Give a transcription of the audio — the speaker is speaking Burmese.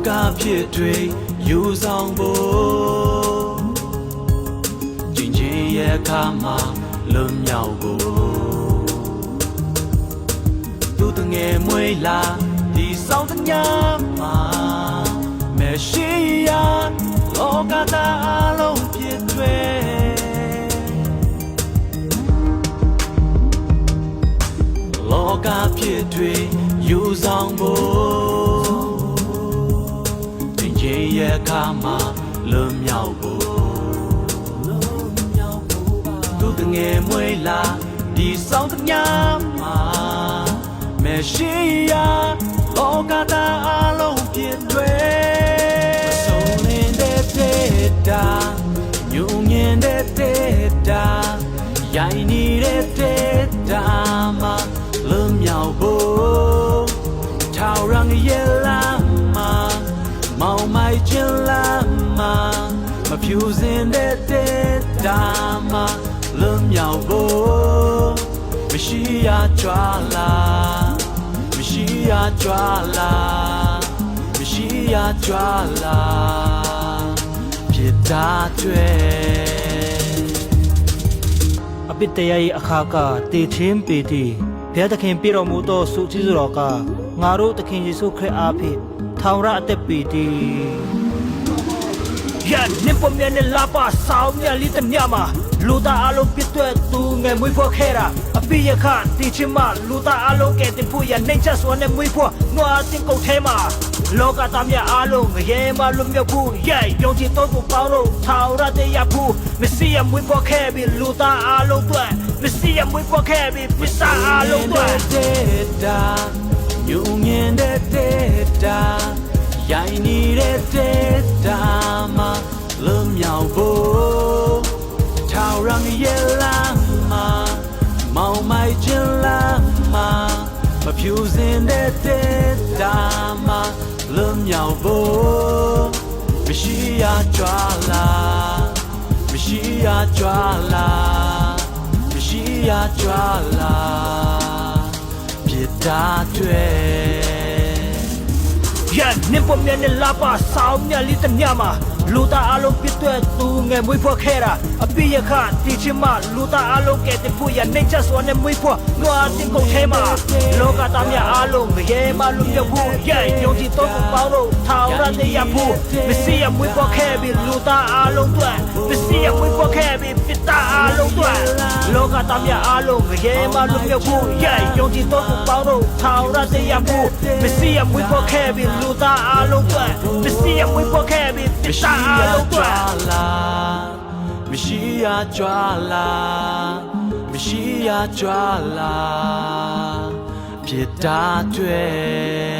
ကဖြစ်တွေယူဆောင်ဖို့ကျင်ချင်းရဲ့အခါမှာလွန်မြောက်ဖို့သူတငယ်မွေးလာဒီဆောင်တညာမှာမရှိရလောကသားအလုံးဖြစ်တွေလောကဖြစ်တွေယူဆောင်ဖို့တင်ကြီးရဲ့အခါမှာလွန်မြောက်ဖို့သူတငယ်မွေးလာဒီဆောင်တညာမှာမရှိရလောကသားအလုံးဖြစ်တွေဆုံးနေတဲ့တေတာညုံညင်တဲ့တေတာရိုင်းနေတဲ့တေတာမှာလွန်မြောက်ဖို့ထောင်ရံရဲ့လမ်းမှာမောင်မိုက်ခြင်းလမ်းမှာမဖြူစင်တဲ့တေတာမှာလွန်မြောက်ဖို့မရှိရကြွာလာမရှိရကြွာလာမရှိရကြွာလာဖြစ်တာတွေအပိတရရဲ့အခါကတေချင်းပေတီဘုရားသခင်ပြတော်မူသောဆုကျေးဇူးတော်ကငါတို့သခင်ယေရှုခရစ်အားဖြင့်ထောင်ရအသက်ပေတီယန်နိပမြနဲ့လာပါဆောင်မြလီတမြမှာလူသားအလုံးပြည့်တဲ့သူငယ်မွေးဖွားခဲ့တာအပိယခတီချင်းမလူသားအလုံးကဲတင်ဖို့ရနှိမ့်ချက်စွာနဲ့မွေးဖွားနွားတင်ကုန်ထဲမှာလောကသားများအလုံးငရဲမလွတ်မြောက်ဘူးရဲ့ယုံကြည်တော်ကိုပေါင်းလို့ထောင်ရတဲ့ရဖို့မစီရမွေးဖွားခဲ့ပြီးလူသားအလုံးတွေမစီရမွေးဖွားခဲ့ပြီးပစ္စည်းအလုံးတွေညုံညင်တဲ့တေတာရိုင်းနေတဲ့တေတာမှာလွန်မြောက်ဖို့ထောင်ရံရဲ့လမ်းမှာမောင်မိုက်ခြင်းလမ်းမှာမဖြူစင်တဲ့တေတာမှာလွန်မြောက်ဖို့မရှိရကြွာလာမရှိရကြွာလာမရှိရကြွာလာဖြစ်တာတွေယန်နိပမြနဲ့လာပါဆောင်မြလီတမြမှာလူသားအလုံးပြည့်တဲ့သူငယ်မွေးဖွားခဲ့တာအပိယခတီချင်းမလူသားအလုံးကဲတဲ့ဖို့ရနှိမ့်ချက်စွာနဲ့မွေးဖွားနွားတင်ကုန်ထဲမှာလောကသားများအလုံးငရဲမလွတ်မြောက်ဘူးရဲ့ယုံကြည်တော်ကိုပေါင်းလို့ထောင်ရတဲ့ရဖို့မစီရမွေးဖွားခဲ့ပြီးလူသားအလုံးတွေမစီရမွေးဖွားခဲ့ပြီးပစ္စည်းအလုံးတွေလောကသားများအလုံးငရဲမလွတ်မြောက်ဘူးရဲ့ယုံကြည်တော်ကိုပေါင်းလို့ထောင်ရတဲ့ရဖို့မစီရမွေးဖွားခဲ့ပြီးလူသားအလုံးတွေမစီရမွေးဖွားခဲ့ပြီးပစ္စည်းမရှိရကြွာလာမရှိရကြွာလာမရှိရကြွာလာဖြစ်တာတွေ